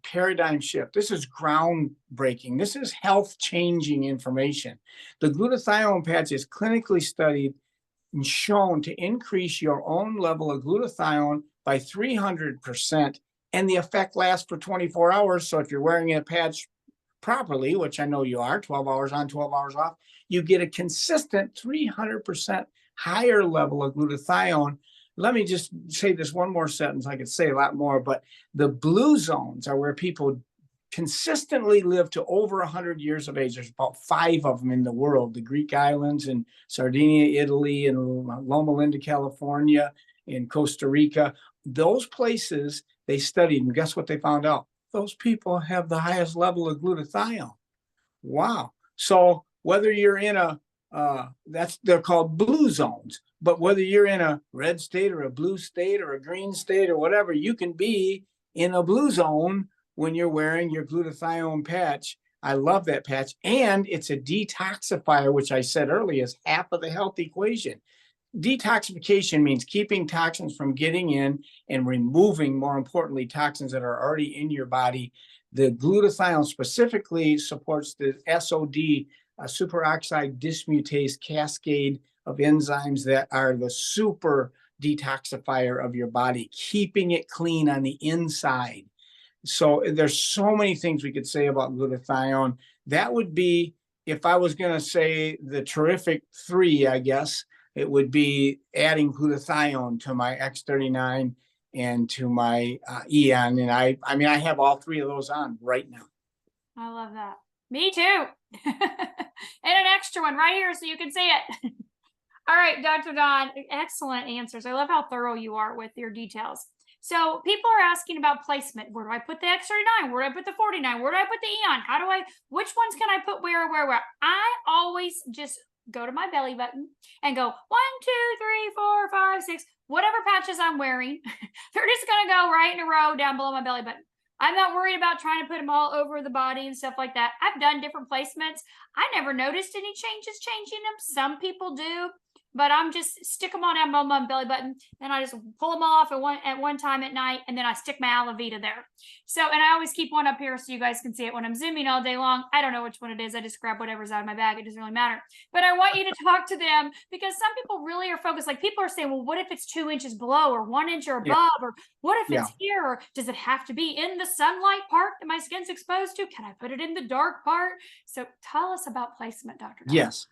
paradigm shift. This is groundbreaking. This is health-changing information. The glutathione patch is clinically studied and shown to increase your own level of glutathione by 300%, and the effect lasts for 24 hours. So if you're wearing a patch properly, which I know you are, 12 hours on, 12 hours off, you get a consistent 300% higher level of glutathione. Let me just say this one more sentence. I could say a lot more, but the blue zones are where people consistently live to over 100 years of age. There's about 5 of them in the world: the Greek islands, and Sardinia, Italy, and Loma Linda, California, in Costa Rica. Those places they studied, and guess what they found out? Those people have the highest level of glutathione. Wow. So whether you're in they're called blue zones, but whether you're in a red state or a blue state or a green state or whatever, you can be in a blue zone when you're wearing your glutathione patch. I love that patch. And it's a detoxifier, which I said earlier is half of the health equation. detoxification means keeping toxins from getting in and removing, more importantly, toxins that are already in your body. The glutathione specifically supports the SOD, superoxide dismutase cascade of enzymes that are the super detoxifier of your body, keeping it clean on the inside. So there's so many things we could say about glutathione. That would be, if I was going to say the terrific three, I guess, it would be adding glutathione to my X39 and to my Eon. And I mean, I have all three of those on right now. I love that. Me too. And an extra one right here so you can see it. All right, Dr. Don, excellent answers. I love how thorough you are with your details. So people are asking about placement. Where do I put the X39? Where do I put the 49? Where do I put the Eon? Which ones can I put where? I always just go to my belly button and go 1, 2, 3, 4, 5, 6, whatever patches I'm wearing. They're just going to go right in a row down below my belly button. I'm not worried about trying to put them all over the body and stuff like that. I've done different placements. I never noticed any changes changing them. Some people do, but I'm just stick them on down my belly button, and I just pull them off at one time at night, and then I stick my Alavita there. So, and I always keep one up here so you guys can see it when I'm zooming all day long. I don't know which one it is. I just grab whatever's out of my bag. It doesn't really matter. But I want you to talk to them, because some people really are focused. Like, people are saying, well, what if it's 2 inches below or 1 inch or above? Or what if it's here? Or does it have to be in the sunlight part that my skin's exposed to? Can I put it in the dark part? So tell us about placement, Dr. Don. Yes.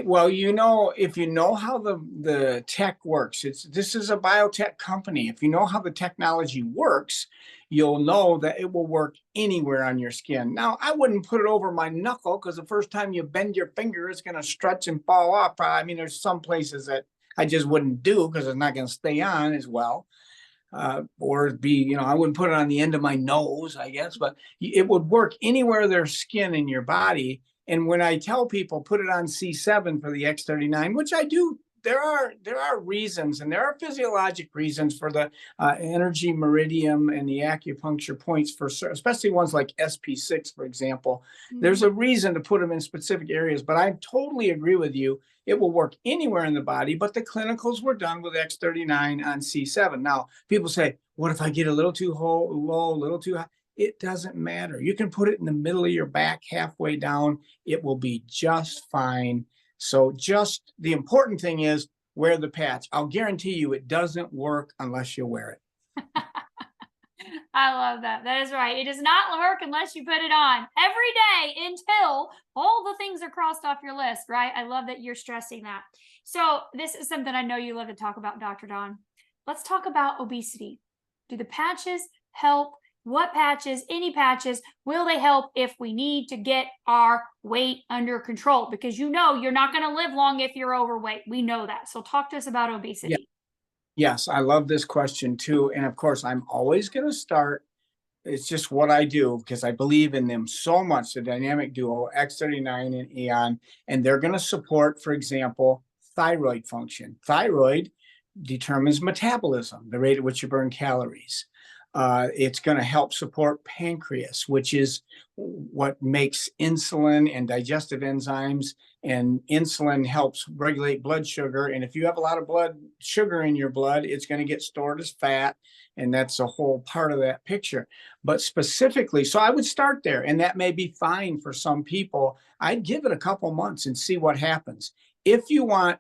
Well, if you know how the tech works, this is a biotech company. If you know how the technology works, you'll know that it will work anywhere on your skin. Now, I wouldn't put it over my knuckle, because the first time you bend your finger, it's going to stretch and fall off. I mean, there's some places that I just wouldn't do, because it's not going to stay on as well. Or I wouldn't put it on the end of my nose, I guess, but it would work anywhere there's skin in your body. And when I tell people put it on C7 for the X39, which I do, there are reasons, and there are physiologic reasons for the energy meridian and the acupuncture points, for especially ones like SP6, for example. Mm-hmm. There's a reason to put them in specific areas, but I totally agree with you. It will work anywhere in the body, but the clinicals were done with X39 on C7. Now, people say, what if I get a little too low, a little too high? It doesn't matter. You can put it in the middle of your back, halfway down. It will be just fine. So just the important thing is wear the patch. I'll guarantee you it doesn't work unless you wear it. I love that. That is right. It does not work unless you put it on every day until all the things are crossed off your list, right? I love that you're stressing that. So this is something I know you love to talk about, Dr. Don. Let's talk about obesity. Do the patches help? What patches, any patches, will they help if we need to get our weight under control? Because you're not going to live long if you're overweight. We know that. So talk to us about obesity. Yeah. Yes, I love this question too. And of course, I'm always going to start. It's just what I do, because I believe in them so much, the dynamic duo, X39 and Eon, and they're going to support, for example, thyroid function. Thyroid determines metabolism, the rate at which you burn calories. It's going to help support pancreas, which is what makes insulin and digestive enzymes, and insulin helps regulate blood sugar. And if you have a lot of blood sugar in your blood, it's going to get stored as fat. And that's a whole part of that picture. But specifically, so I would start there, and that may be fine for some people. I'd give it a couple months and see what happens. If you want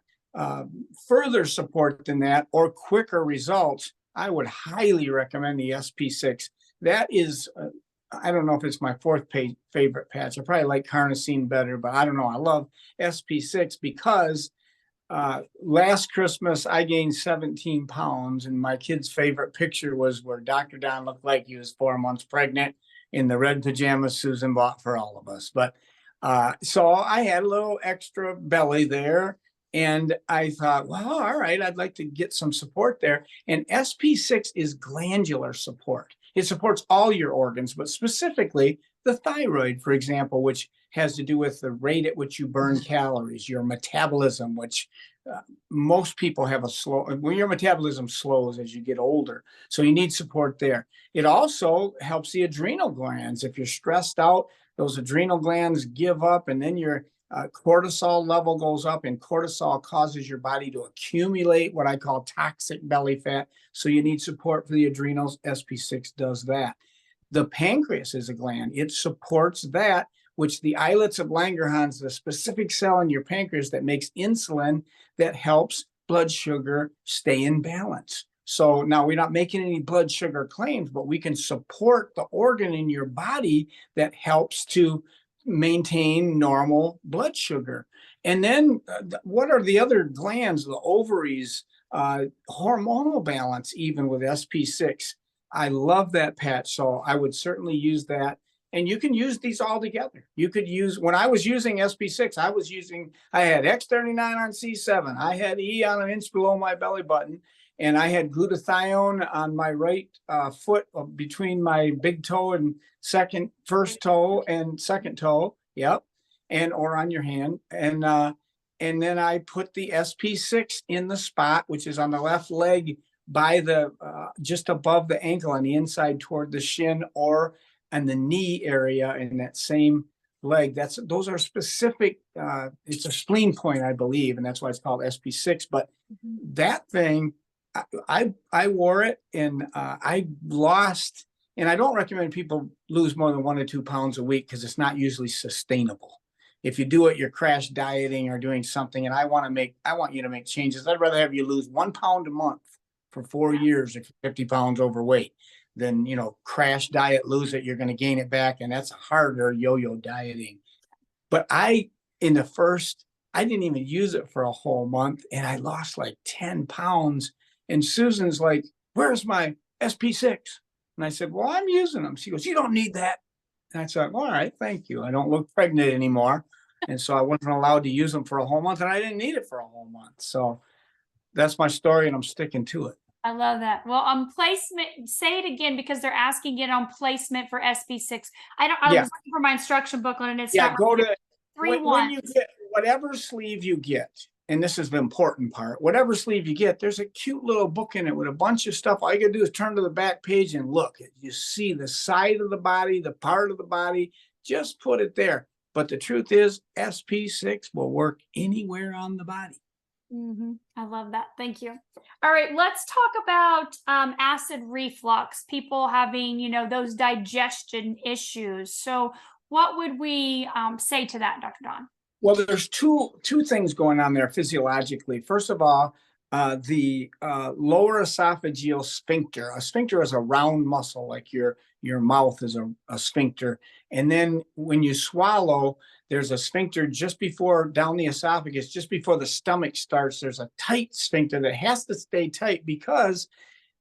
further support than that, or quicker results, I would highly recommend the SP6. That is, I don't know if it's my fourth favorite patch. I probably like carnosine better, but I don't know. I love SP6 because last Christmas I gained 17 pounds, and my kid's favorite picture was where Dr. Don looked like he was 4 months pregnant in the red pajamas Susan bought for all of us. But so I had a little extra belly there. And I thought, well, all right, I'd like to get some support there. And SP6 is glandular support. It supports all your organs, but specifically the thyroid, for example, which has to do with the rate at which you burn calories, your metabolism, which most people have when your metabolism slows as you get older. So you need support there. It also helps the adrenal glands. If you're stressed out, those adrenal glands give up, and then you're cortisol level goes up, and cortisol causes your body to accumulate what I call toxic belly fat. So you need support for the adrenals. SP6 does that. The pancreas is a gland. It supports that, which the islets of Langerhans, the specific cell in your pancreas that makes insulin that helps blood sugar stay in balance. So now we're not making any blood sugar claims, but we can support the organ in your body that helps to maintain normal blood sugar. And then what are the other glands, the ovaries, hormonal balance, even with SP6. I love that patch, so I would certainly use that. And you can use these all together. You could use, when I was using SP6, I had X39 on C7, I had E on an inch below my belly button, and I had glutathione on my right foot between my big toe and first toe and second toe. Yep. Or on your hand. And then I put the SP6 in the spot, which is on the left leg by the just above the ankle on the inside toward the shin, or on the knee area in that same leg. Those are specific. It's a spleen point, I believe, and that's why it's called SP6. But that thing, I wore it, and I lost. And I don't recommend people lose more than 1 to 2 pounds a week, because it's not usually sustainable. If you do it, you're crash dieting or doing something, and I want you to make changes. I'd rather have you lose 1 pound a month for 4 years if you're 50 pounds overweight than, crash diet, lose it, you're going to gain it back. And that's harder yo-yo dieting. But I didn't even use it for a whole month, and I lost like 10 pounds. And Susan's like, "Where's my SP6?" And I said, "Well, I'm using them." She goes, "You don't need that." And I said, "All right, thank you. I don't look pregnant anymore." And so I wasn't allowed to use them for a whole month, and I didn't need it for a whole month. So that's my story, and I'm sticking to it. I love that. Well, on placement, say it again, because they're asking it on placement for SP6. I was looking for my instruction booklet, and it's not. Go to when you get whatever sleeve you get, and this is the important part, whatever sleeve you get, there's a cute little book in it with a bunch of stuff. All you gotta do is turn to the back page and look. You see the side of the body, the part of the body, just put it there. But the truth is, SP6 will work anywhere on the body. I love that. Thank you. All right, let's talk about acid reflux, people having, those digestion issues. So what would we say to that, Dr. Don? Well, there's two things going on there physiologically. First of all, the lower esophageal sphincter. A sphincter is a round muscle, like your mouth is a sphincter. And then when you swallow, there's a sphincter just before, down the esophagus, just before the stomach starts. There's a tight sphincter that has to stay tight because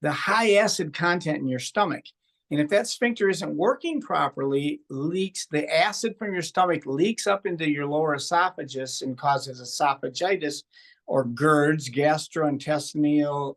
the high acid content in your stomach. And if that sphincter isn't working properly, the acid from your stomach leaks up into your lower esophagus and causes esophagitis, or GERDs, gastrointestinal,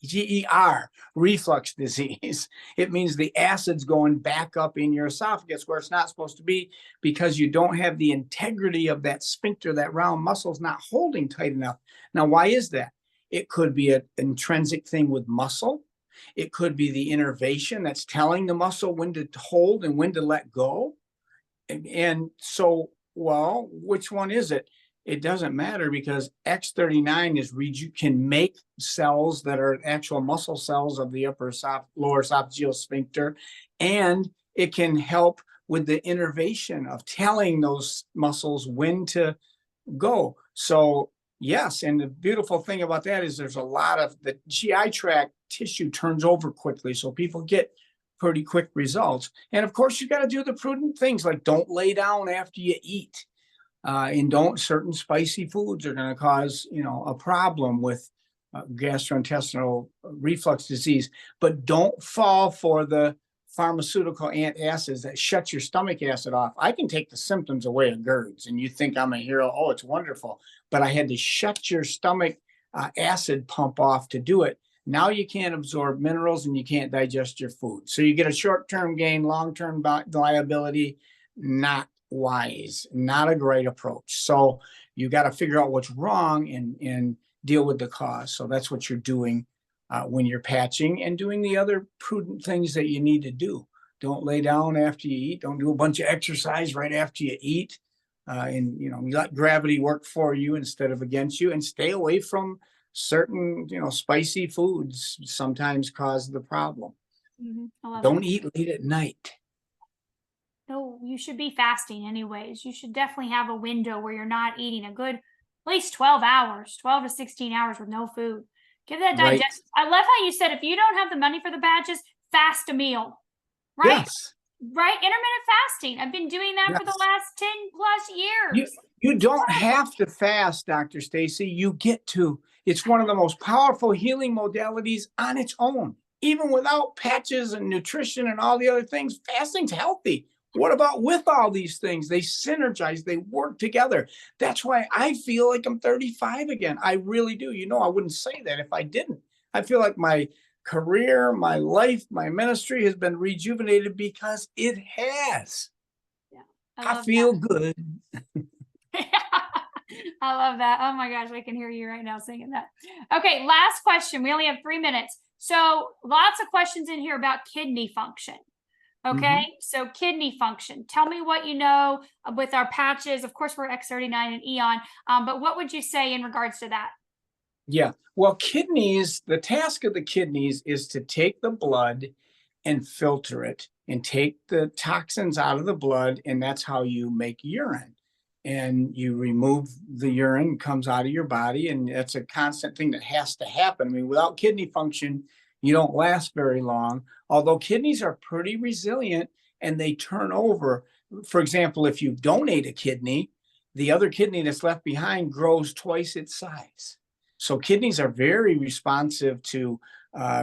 GER, reflux disease. It means the acid's going back up in your esophagus where it's not supposed to be, because you don't have the integrity of that sphincter. That round muscle's not holding tight enough. Now, why is that? It could be an intrinsic thing with muscle. It could be the innervation that's telling the muscle when to hold and when to let go. And so, well, which one is it? It doesn't matter, because X39 can make cells that are actual muscle cells of the lower esophageal sphincter, and it can help with the innervation of telling those muscles when to go. So yes, and the beautiful thing about that is there's a lot of the GI tract tissue turns over quickly, so people get pretty quick results. And of course, you got to do the prudent things, like don't lay down after you eat. And certain spicy foods are going to cause, a problem with gastrointestinal reflux disease. But don't fall for the pharmaceutical antacids that shut your stomach acid off. I can take the symptoms away of GERDs, and you think I'm a hero. Oh, it's wonderful. But I had to shut your stomach acid pump off to do it. Now you can't absorb minerals and you can't digest your food. So you get a short-term gain, long-term liability. Not wise, not a great approach. So you got to figure out what's wrong and deal with the cause. So that's what you're doing when you're patching, and doing the other prudent things that you need to do. Don't lay down after you eat. Don't do a bunch of exercise right after you eat. And you let gravity work for you instead of against you, and stay away from certain, spicy foods sometimes cause the problem. I love Don't it. eat late at night. No, you should be fasting anyways. You should definitely have a window where you're not eating a good, at least 12 hours, 12 to 16 hours with no food. Give that Right. digest. I love how you said if you don't have the money for the badges, fast a meal. Right? Yes. Right? Intermittent fasting. I've been doing that for the Yes. last 10 plus years. You don't have to fast, Dr. Stacy. You get to. It's one of the most powerful healing modalities on its own. Even without patches and nutrition and all the other things, fasting's healthy. What about with all these things? They synergize, they work together. That's why I feel like I'm 35 again. I really do. I wouldn't say that if I didn't. I feel like my career, my life, my ministry has been rejuvenated because it has. Yeah, I feel good. I love that. Oh my gosh, I can hear you right now singing that. Okay, last question. We only have 3 minutes. So lots of questions in here about kidney function. Okay, so kidney function. Tell me what you know with our patches. Of course, we're X39 and Eon, but what would you say in regards to that? Yeah. Well, the task of the kidneys is to take the blood and filter it and take the toxins out of the blood. And that's how you make urine. And you remove the urine, comes out of your body. And that's a constant thing that has to happen. I mean, without kidney function, you don't last very long. Although kidneys are pretty resilient and they turn over. For example, if you donate a kidney, the other kidney that's left behind grows twice its size. So kidneys are very responsive to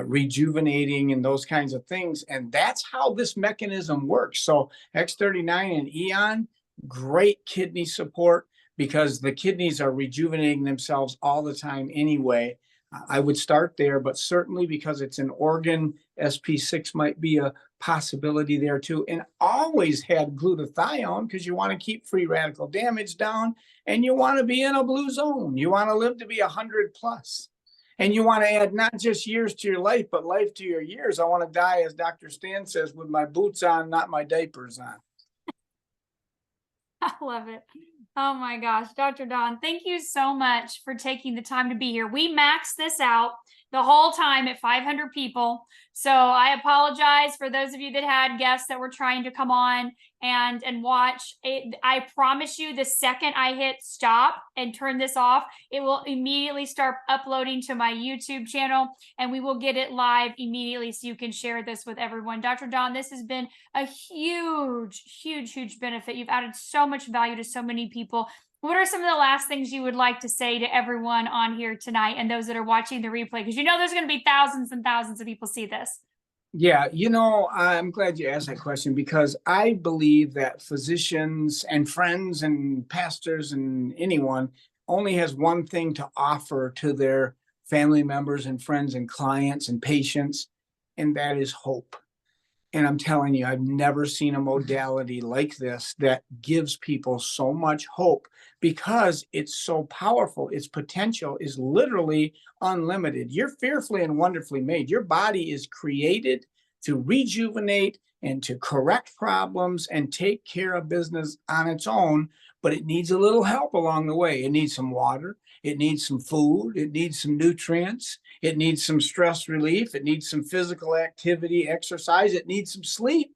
rejuvenating and those kinds of things. And that's how this mechanism works. So X39 and Eon, great kidney support because the kidneys are rejuvenating themselves all the time anyway. I would start there, but certainly because it's an organ, SP6 might be a possibility there too. And always had glutathione because you want to keep free radical damage down and you want to be in a blue zone. You want to live to be 100 plus. And you want to add not just years to your life, but life to your years. I want to die, as Dr. Stan says, with my boots on, not my diapers on. I love it. Oh my gosh, Dr. Don, thank you so much for taking the time to be here. We maxed this out the whole time at 500 people. So I apologize for those of you that had guests that were trying to come on and watch it. I promise you, the second I hit stop and turn this off, it will immediately start uploading to my YouTube channel and we will get it live immediately so you can share this with everyone. Dr. Don, this has been a huge benefit. You've added so much value to so many people. What are some of the last things you would like to say to everyone on here tonight and those that are watching the replay? Because there's going to be thousands and thousands of people see this. Yeah, I'm glad you asked that question because I believe that physicians and friends and pastors and anyone only has one thing to offer to their family members and friends and clients and patients, and that is hope. And I'm telling you, I've never seen a modality like this that gives people so much hope because it's so powerful. Its potential is literally unlimited. You're fearfully and wonderfully made. Your body is created to rejuvenate and to correct problems and take care of business on its own, but it needs a little help along the way. It needs some water. It needs some food. It needs some nutrients. It needs some stress relief. It needs some physical activity, exercise. It needs some sleep.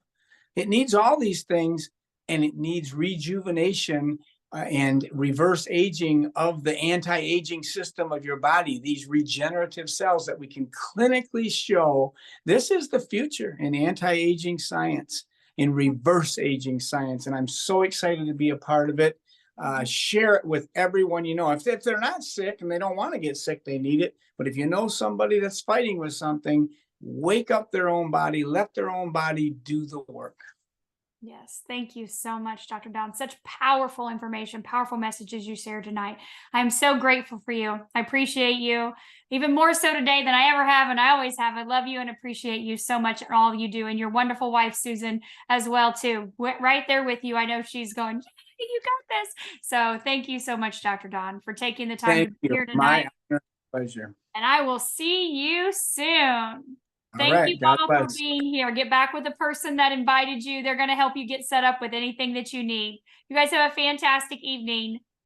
It needs all these things, and it needs rejuvenation and reverse aging of the anti-aging system of your body, these regenerative cells that we can clinically show. This is the future in anti-aging science, in reverse aging science, and I'm so excited to be a part of it. Share it with everyone you know. If they're not sick and they don't want to get sick, they need it. But if you know somebody that's fighting with something, wake up their own body, let their own body do the work. Yes, thank you so much, Dr. Don. Such powerful information, powerful messages you shared tonight. I'm so grateful for you. I appreciate you even more so today than I ever have, and I always have. I love you and appreciate you so much and all you do, and your wonderful wife, Susan, as well, too. Right there with you. I know she's going, you got this. So thank you so much, Dr. Don, for taking the time to be here tonight. My pleasure. And I will see you soon. All Thank you right. God all for bless. being here. Get back with the person that invited you. They're going to help you get set up with anything that you need. You guys have a fantastic evening.